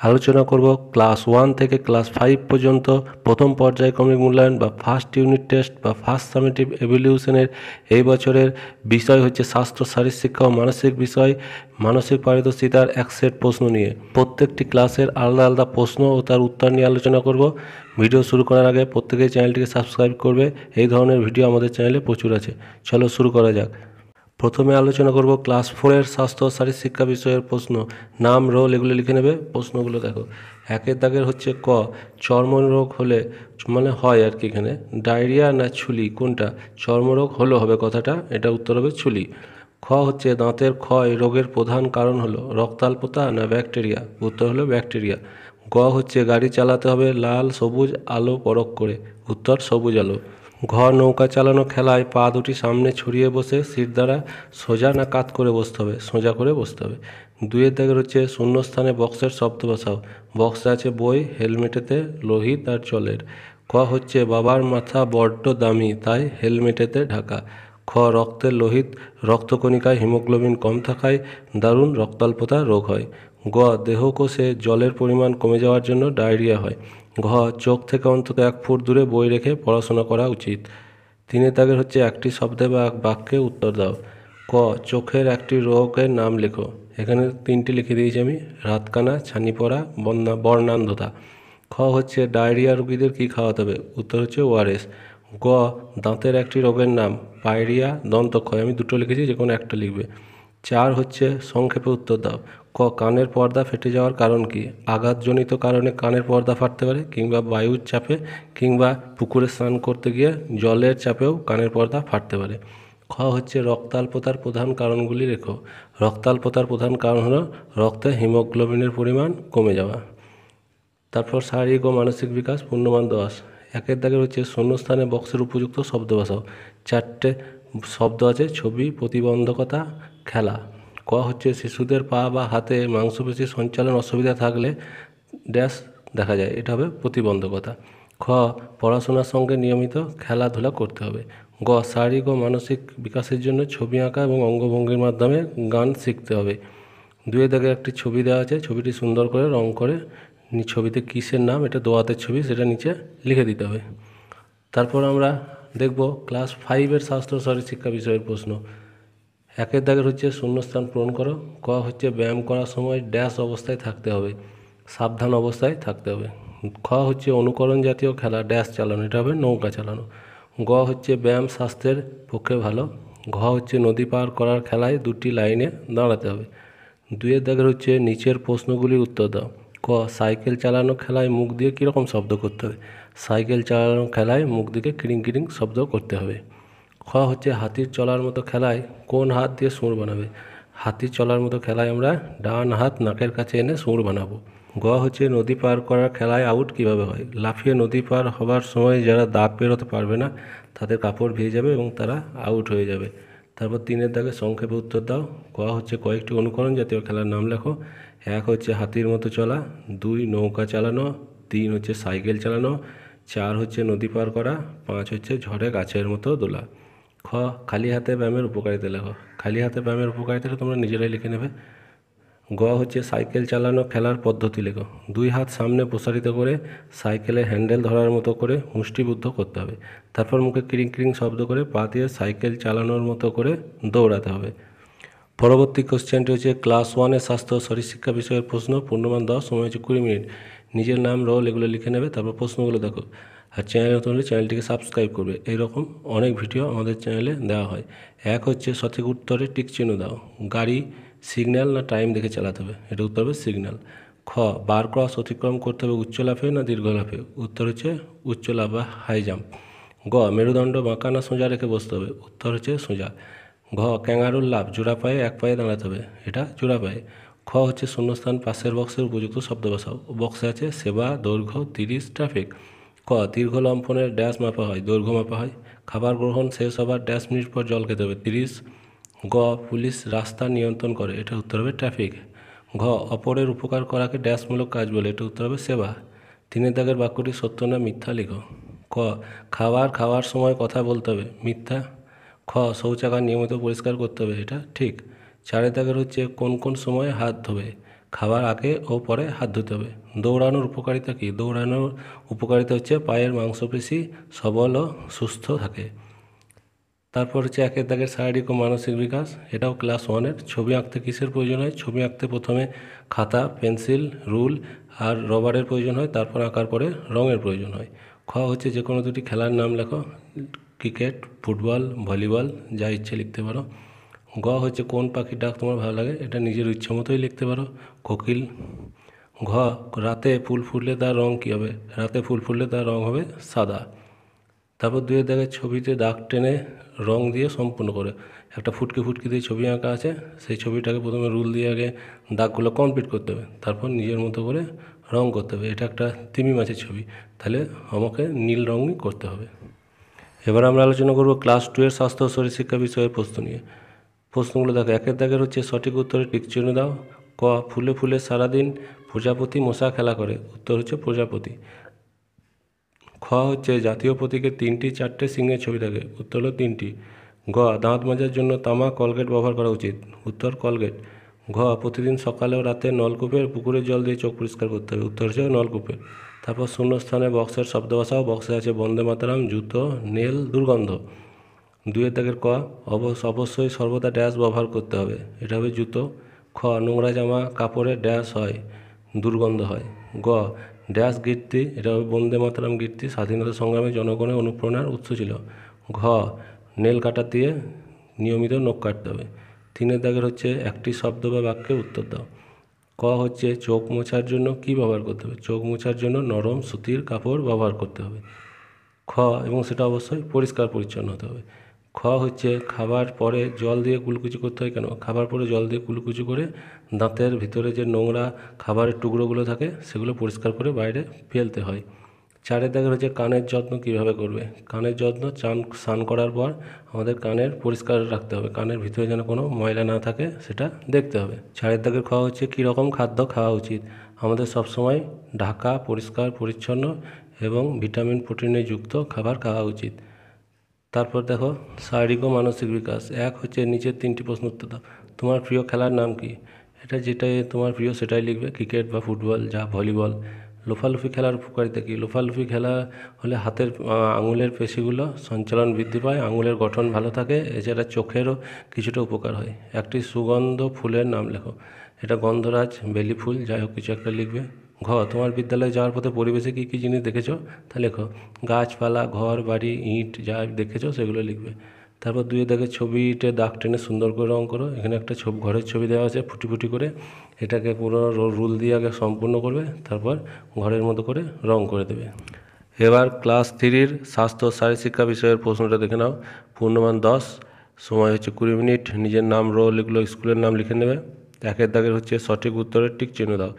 আলোচনা করব ক্লাস 1 থেকে ক্লাস 5 পর্যন্ত প্রথম পর্যায়ক্রমিক মূল্যায়ন বা ফার্স্ট ইউনিট টেস্ট বা ফার্স্ট সামেটিভ এভ্যালুয়েশনের এই বছরের বিষয় হচ্ছে স্বাস্থ্য, শারীরশিক্ষা ও মানসিক বিষয়, মানসিক পারদর্শিতার এক সেট প্রশ্ন নিয়ে। প্রত্যেকটি ক্লাসের আলাদা আলাদা প্রশ্ন ও তার উত্তর নিয়ে আলোচনা করব। ভিডিও শুরু করার আগে প্রত্যেকেই চ্যানেলটিকে সাবস্ক্রাইব করবে। এই ধরনের ভিডিও আমাদের চ্যানেলে প্রচুর আছে। চলো শুরু করা যাক। প্রথমে আলোচনা করব ক্লাস 4-এর স্বাস্থ্য ও শারীরশিক্ষা বিষয়ের প্রশ্ন। নাম, রোল এগুলো লিখে নেবে। প্রশ্নগুলো দেখো। একের দাগের হচ্ছে ক, চর্মরোগ হলে মানে হয় আর কি, এখানে ডায়রিয়া না ছুলি কোনটা? চর্মরোগ হলো হবে কথাটা, এটা উত্তর হবে ছুলি। খ হচ্ছে দাঁতের ক্ষয় রোগের প্রধান কারণ হলো রক্তাল্পতা না ব্যাকটেরিয়া? উত্তর হলো ব্যাকটেরিয়া। গ হচ্ছে গাড়ি চালাতে হবে লাল সবুজ আলো পরখ করে? উত্তর সবুজ আলো। ঘ নৌকা চালানো খেলায় পা দুটি সামনে ছড়িয়ে বসে সিট দ্বারা সোজা না কাত করে বসতে হবে? সোজা করে বসতে হবে। দুইয়ের দাগের হচ্ছে শূন্যস্থানে বক্সের শব্দ বসাও। বক্সে আছে বই, হেলমেটেতে লোহিত আর জলের। ক হচ্ছে বাবার মাথা বড্ড দামি তাই হেলমেটেতে ঢাকা। খ রক্তের লোহিত রক্তকণিকায় হিমোগ্লোবিন কম থাকায় দারুণ রক্তাল্পতা রোগ হয়। গ দেহকোষে জলের পরিমাণ কমে যাওয়ার জন্য ডায়রিয়া হয়। ঘ চোখ থেকে অন্তত 1 ফুট দূরে বই রেখে পড়াশোনা করা উচিত। তিনের দাগের হচ্ছে একটি শব্দে বা বাক্যে উত্তর দাও। ক চোখের একটি রোগের নাম লেখো। এখানে 3টি লিখে দিয়েছি আমি, রাতকানা, ছানি পড়া, বর্ণান্ধতা। খ হচ্ছে ডায়রিয়া রোগীদের কী খাওয়াতে হবে? উত্তর হচ্ছে ওআরএস। গ দাঁতের একটি রোগের নাম। পায়রিয়া, দন্তক্ষয়। আমি 2টো লিখেছি, যে কোনো একটা লিখবে। 4 হচ্ছে সংক্ষেপে উত্তর দাও। ক কানের পর্দা ফেটে যাওয়ার কারণ কি? আঘাতজনিত কারণে কানের পর্দা ফাটতে পারে, কিংবা বায়ুর চাপে, কিংবা পুকুরে স্নান করতে গিয়ে জলের চাপেও কানের পর্দা ফাটতে পারে। খ হচ্ছে রক্তাল্পতার প্রধান কারণগুলি লেখো। রক্তাল্পতার প্রধান কারণ হলো রক্তে হিমোগ্লোবিনের পরিমাণ কমে যাওয়া। তারপর শারীরিক ও মানসিক বিকাশ, পূর্ণমান 10। একের দাগের হচ্ছে শূন্যস্থানে বক্সের উপযুক্ত শব্দ বসাও। 4টে শব্দ আছে, ছবি, প্রতিবন্ধকতা, খেলা। ক হচ্ছে শিশুদের পা বা হাতে মাংসপেশি সঞ্চালন অসুবিধা থাকলে ড্যাশ দেখা যায়, এটা হবে প্রতিবন্ধকতা। খ পড়াশোনার সঙ্গে নিয়মিত খেলাধুলা করতে হবে। গ শারীরিক ও মানসিক বিকাশের জন্য ছবি আঁকা এবং অঙ্গভঙ্গির মাধ্যমে গান শিখতে হবে। 2 দাগে একটি ছবি দেওয়া আছে, ছবিটি সুন্দর করে রং করে ছবিতে কিসের নাম, এটা দোয়াতের ছবি, সেটা নিচে লিখে দিতে হবে। তারপর আমরা দেখব ক্লাস 5-এর স্বাস্থ্য শারীরশিক্ষা বিষয়ের প্রশ্ন। একের দাগের হচ্ছে শূন্যস্থান পূরণ করো। ক হচ্ছে ব্যায়াম করার সময় ড্যাশ অবস্থায় থাকতে হবে? সাবধান অবস্থায় থাকতে হবে। খ হচ্ছে অনুকরণ জাতীয় খেলা ড্যাশ চালানো? এটা হবে নৌকা চালানো। গ হচ্ছে ব্যায়াম স্বাস্থ্যের পক্ষে ভালো। ঘ হচ্ছে নদী পার করার খেলায় 2টি লাইনে দাঁড়াতে হবে। 2 দাগের হচ্ছে নিচের প্রশ্নগুলির উত্তর দাও। ক সাইকেল চালানো খেলায় মুখ দিয়ে কীরকম শব্দ করতে হবে? সাইকেল চালানো খেলায় মুখ দিকে কিরিং কিরিং শব্দ করতে হবে। খ হচ্ছে হাতির চলার মতো খেলায় কোন হাত দিয়ে সুর বানাবে? হাতির চলার মতো খেলায় আমরা ডান হাত নাকের কাছে এনে সুর বানাবো। গ হচ্ছে নদী পার করার খেলায় আউট কিভাবে হয়? লাফিয়ে নদী পার হবার সময় যারা দাগ পেরোতে পারবে না তাদের কাপড় ভিজে যাবে এবং তারা আউট হয়ে যাবে। তারপর 3 দাগে সংক্ষেপে উত্তর দাও। ক হচ্ছে কয়েকটি অনুকরণ জাতীয় খেলার নাম লেখো। 1 হচ্ছে হাতির মতো চলা, 2 নৌকা চালানো, 3 হচ্ছে সাইকেল চালানো, 4 হচ্ছে নদী পার করা, 5 হচ্ছে ঝড়ে গাছের মতো দোলা। খ খালি হাতে ব্যায়ামের উপকারিতা লেখো। খালি হাতে ব্যায়ামের উপকারিতাটা তোমরা নিজেরাই লিখে নেবে। গ হচ্ছে সাইকেল চালানো খেলার পদ্ধতি লেখো। 2 হাত সামনে প্রসারিত করে সাইকেলের হ্যান্ডেল ধরার মতো করে মুষ্টিবদ্ধ করতে হবে। তারপর মুখে কিরিং কিরিং শব্দ করে পা দিয়ে সাইকেল চালানোর মতো করে দৌড়াতে হবে। পরবর্তী কোশ্চেনটি হচ্ছে ক্লাস 1-এর স্বাস্থ্য শারীরশিক্ষা বিষয়ের প্রশ্ন। পূর্ণমান 10, সময় হচ্ছে 20 মিনিট। নিজের নাম, রোল এগুলো লিখে নেবে। তারপর প্রশ্নগুলো দেখো। আর চ্যানেল নতুন হলে চ্যানেলটিকে সাবস্ক্রাইব করবে। এইরকম অনেক ভিডিও আমাদের চ্যানেলে দেওয়া হয়। 1 হচ্ছে সঠিক উত্তরে টিক চিহ্ন দাও। গাড়ি সিগন্যাল না টাইম দেখে চালাতে হবে? এটা উত্তর হবে সিগন্যাল। খ বার ক্রস অতিক্রম করতে হবে উচ্চ লাফে না দীর্ঘ লাফে? উত্তর হচ্ছে উচ্চ লাফ বা হাই জাম্প। গ মেরুদণ্ড বাঁকা না সোজা রেখে বসতে হবে? উত্তর হচ্ছে সোজা। ঘ ক্যাঙ্গারুর লাফ জোড়া পায়ে 1 পায়ে দাঁড়াতে হবে? এটা জোড়া পায়ে। খ হচ্ছে শূন্যস্থান পাশের বক্সের উপযুক্ত শব্দ বসাও। বক্সে আছে সেবা, দৈর্ঘ্য, 30, ট্রাফিক। ক দীর্ঘ লম্ফনের ড্যাশ মাপা হয়? দৈর্ঘ্য মাপা হয়। খাবার গ্রহণ শেষ হবার ড্যাশ মিনিট পর জল খেতে হবে? 30। গ পুলিশ রাস্তা নিয়ন্ত্রণ করে? এটা উত্তর হবে ট্রাফিক। ঘ অপরের উপকার করাকে ড্যাশমূলক কাজ বলে? এটা উত্তর হবে সেবা। 3 দাগের বাক্যটি সত্য না মিথ্যা লিখো। ক খাওয়ার সময় কথা বলতে হবে? মিথ্যা। খ শৌচাগার নিয়মিত পরিষ্কার করতে হবে? এটা ঠিক। 4 দাগের হচ্ছে কোন কোন সময় হাত ধোবে? খাবার আগে ও পরে হাত ধুতে হবে। দৌড়ানোর উপকারিতা কী? দৌড়ানোর উপকারিতা হচ্ছে পায়ের মাংসপেশি সবল ও সুস্থ থাকে। তারপর হচ্ছে 1 দাগের শারীরিক ও মানসিক বিকাশ, এটাও ক্লাস 1-এর। ছবি আঁকতে কিসের প্রয়োজন হয়? ছবি আঁকতে প্রথমে খাতা, পেন্সিল, রুল আর রবারের প্রয়োজন হয়, তারপর আঁকার পরে রঙের প্রয়োজন হয়। খ হচ্ছে যে কোনো দুটি খেলার নাম লেখো, ক্রিকেট, ফুটবল, ভলিবল, যা ইচ্ছে লিখতে পারো। গ হচ্ছে কোন পাখির ডাক তোমার ভালো লাগে? এটা নিজের ইচ্ছে মতোই লিখতে পারো, কোকিল। ঘ রাতে ফুল ফুললে তার রং কী হবে? রাতে ফুল ফুললে তার রং হবে সাদা। তারপর 2 দাগের ছবিতে দাগ টেনে রং দিয়ে সম্পূর্ণ করে। একটা ফুটকি ফুটকি দিয়ে ছবি আঁকা আছে, সেই ছবিটাকে প্রথমে রুল দিয়ে আগে দাগগুলো কমপ্লিট করতে হবে, তারপর নিজের মতো করে রং করতে হবে। এটা একটা তিমি মাছের ছবি, তাহলে আমাকে নীল রঙই করতে হবে। এবার আমরা আলোচনা করব ক্লাস 2-এর স্বাস্থ্য ও শরীরশিক্ষা বিষয়ের প্রশ্ন নিয়ে। প্রশ্নগুলো দেখো, 1 দাগের হচ্ছে সঠিক উত্তরে টিক চিহ্ন দাও। ক ফুলে ফুলে সারাদিন প্রজাপতি মশা খেলা করে, উত্তর হচ্ছে প্রজাপতি। খ হচ্ছে জাতীয় প্রতীকের 3টি 4টে সিংহের ছবি থাকে, উত্তর হলো 3টি। গ দাঁত মাজার জন্য তামা কলগেট ব্যবহার করা উচিত, উত্তর কলগেট। ঘ প্রতিদিন সকালে ও রাতে নলকূপের পুকুরের জল দিয়ে চোখ পরিষ্কার করতে হবে, উত্তর হচ্ছে নলকূপের। তারপর শূন্যস্থানে বক্সের শব্দ বসাও। বক্সে আছে বন্দে মাতরম, জুতো, নেল, দুর্গন্ধ। 2 দাগের ক অবশ্যই সর্বদা ড্যাশ ব্যবহার করতে হবে, এটা হবে জুতো। খ নোংরা জামা কাপড়ে ড্যাশ হয়, দুর্গন্ধ হয়। গ ড্যাশ গীতি, এটা হবে বন্দে মাতরম গীতি স্বাধীনতা সংগ্রামে জনগণের অনুপ্রেরণার উৎস ছিল। ঘ নেল কাটার দিয়ে নিয়মিত নখ কাটতে হবে। 3 দাগের হচ্ছে একটি শব্দ বা বাক্যের উত্তর দাও। ক হচ্ছে চোখ মোছার জন্য কি ব্যবহার করতে হবে? চোখ মোছার জন্য নরম সুতির কাপড় ব্যবহার করতে হবে। খ এবং সেটা অবশ্যই পরিষ্কার পরিচ্ছন্ন হতে হবে। খ হচ্ছে খাবার পরে জল দিয়ে কুলকুচি করতে হয় কেন? খাবার পরে জল দিয়ে কুলকুচি করে দাঁতের ভিতরে যে নোংরা খাবারের টুকরোগুলো থাকে সেগুলো পরিষ্কার করে বাইরে ফেলতে হয়। 4 দাগের হচ্ছে কানের যত্ন কীভাবে করবে? কানের যত্ন স্নান করার পর আমাদের কানের পরিষ্কার রাখতে হবে, কানের ভিতরে যেন কোনো ময়লা না থাকে সেটা দেখতে হবে। 4 দাগের খাওয়া হচ্ছে কীরকম খাদ্য খাওয়া উচিত? আমাদের সবসময় ঢাকা, পরিষ্কার পরিচ্ছন্ন এবং ভিটামিন প্রোটিনে যুক্ত খাবার খাওয়া উচিত। তারপর দেখো শারীরিক ও মানসিক বিকাশ। 1 হচ্ছে নিচের 3টি প্রশ্ন উত্তর দাও। তোমার প্রিয় খেলার নাম কি? এটা যেটাই তোমার প্রিয় সেটাই লিখবে, ক্রিকেট বা ফুটবল, যা ভলিবল। লোফালুফি খেলার উপকারিতা কী? লোফালুফি খেলা হলে হাতের আঙুলের পেশিগুলো সঞ্চালন বৃদ্ধি পায়, আঙুলের গঠন ভালো থাকে, এছাড়া চোখেরও কিছুটা উপকার হয়। একটি সুগন্ধ ফুলের নাম লেখো, এটা গন্ধরাজ, বেলি ফুল, যাই হোক কিছু একটা লিখবে। ঘ তোমার বিদ্যালয়ে যাওয়ার পথে পরিবেশে কী কী জিনিস দেখেছো? তা লেখো, গাছপালা, ঘর বাড়ি, ইট যা দেখেছো সেগুলো লিখবে। তারপর 2 দাগের ছবিতে দাগ টেনে সুন্দর করে রঙ করো। এখানে একটা ঘরের ছবি দেওয়া আছে ফুটি ফুটি করে, এটাকে পুরো রুল দিয়ে আগে সম্পূর্ণ করবে, তারপর ঘরের মতো করে রঙ করে দেবে। এবার ক্লাস 3-র স্বাস্থ্য ও শারীরশিক্ষা বিষয়ের প্রশ্নটা দেখে নাও। পূর্ণমান 10, সময় হচ্ছে 20 মিনিট। নিজের নাম, রোল এগুলো স্কুলের নাম লিখে নেবে। 1 দাগের হচ্ছে সঠিক উত্তরের টিক চিহ্ন দাও।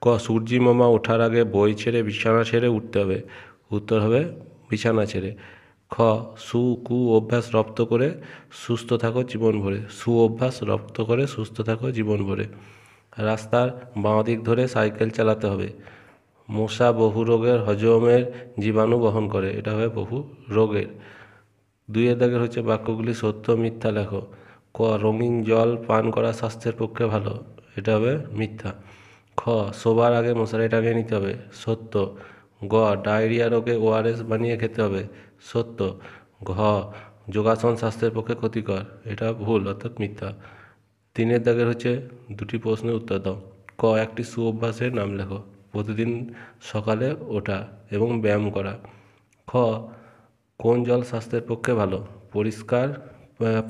ক সূর্যি মামা ওঠার আগে বই ছেড়ে বিছানা ছেড়ে উঠতে হবে, উত্তর হবে বিছানা ছেড়ে। খ কু অভ্যাস রপ্ত করে সুস্থ থাকো জীবন ভরে, অভ্যাস রপ্ত করে সুস্থ থাকো জীবন ভরে। রাস্তার বাঁ দিক ধরে সাইকেল চালাতে হবে। মশা বহু রোগের হজমের জীবাণু বহন করে, এটা হবে বহু রোগের। 2 দাগের হচ্ছে বাক্যগুলি সত্য মিথ্যা লেখো। ক রঙিন জল পান করা স্বাস্থ্যের পক্ষে ভালো, এটা হবে মিথ্যা। খ শোবার আগে মশারি টাঙিয়ে নিতে হবে, সত্য। গ ডায়রিয়া রোগে ওআরএস বানিয়ে খেতে হবে, সত্য। ঘ যোগাসন স্বাস্থ্যের পক্ষে ক্ষতিকর, এটা ভুল অর্থাৎ মিথ্যা। 3 দাগের হচ্ছে 2টি প্রশ্নের উত্তর দাও। ক একটি সুঅভ্যাসের নাম লেখো, প্রতিদিন সকালে ওঠা এবং ব্যায়াম করা। খ কোন জল স্বাস্থ্যের পক্ষে ভালো? পরিষ্কার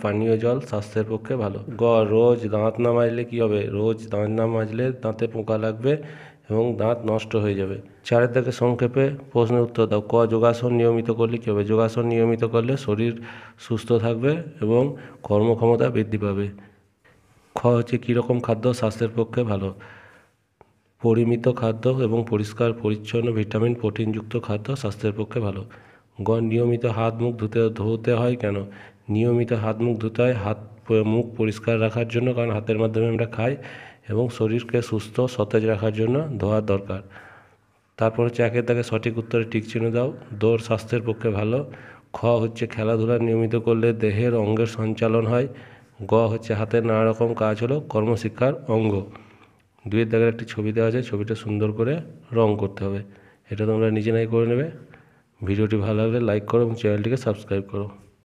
পানীয় জল স্বাস্থ্যের পক্ষে ভালো। গ রোজ দাঁত না মাজলে কী হবে? রোজ দাঁত না মাজলে দাঁতে পোকা লাগবে এবং দাঁত নষ্ট হয়ে যাবে। 4 দাগে সংক্ষেপে প্রশ্নের উত্তর দাও। ক যোগাসন নিয়মিত করলে কী হবে? যোগাসন নিয়মিত করলে শরীর সুস্থ থাকবে এবং কর্মক্ষমতা বৃদ্ধি পাবে। খ হচ্ছে কীরকম খাদ্য স্বাস্থ্যের পক্ষে ভালো? পরিমিত খাদ্য এবং পরিষ্কার পরিচ্ছন্ন ভিটামিন প্রোটিনযুক্ত খাদ্য স্বাস্থ্যের পক্ষে ভালো। গ নিয়মিত হাত মুখ ধুতে হয় কেন? নিয়মিত হাত মুখ ধুতে হয় মুখ পরিষ্কার রাখার জন্য, কারণ হাতের মাধ্যমে আমরা খাই এবং শরীরকে সুস্থ সতেজ রাখার জন্য ধোয়ার দরকার। তারপর হচ্ছে 1 দাগে সঠিক উত্তরে টিক চিহ্ন দাও। দৌড় স্বাস্থ্যের পক্ষে ভালো। খ হচ্ছে খেলাধুলা নিয়মিত করলে দেহের অঙ্গের সঞ্চালন হয়। গ হচ্ছে হাতের নানা রকম কাজ হলো কর্মশিক্ষার অঙ্গ। দুইয়ের দাগের একটি ছবি দেওয়া আছে, ছবিটা সুন্দর করে রং করতে হবে। এটা তোমরা নিজে নাই করে নেবে। ভিডিওটি ভালো লাগলে লাইক করো এবং চ্যানেলটিকে সাবস্ক্রাইব করো।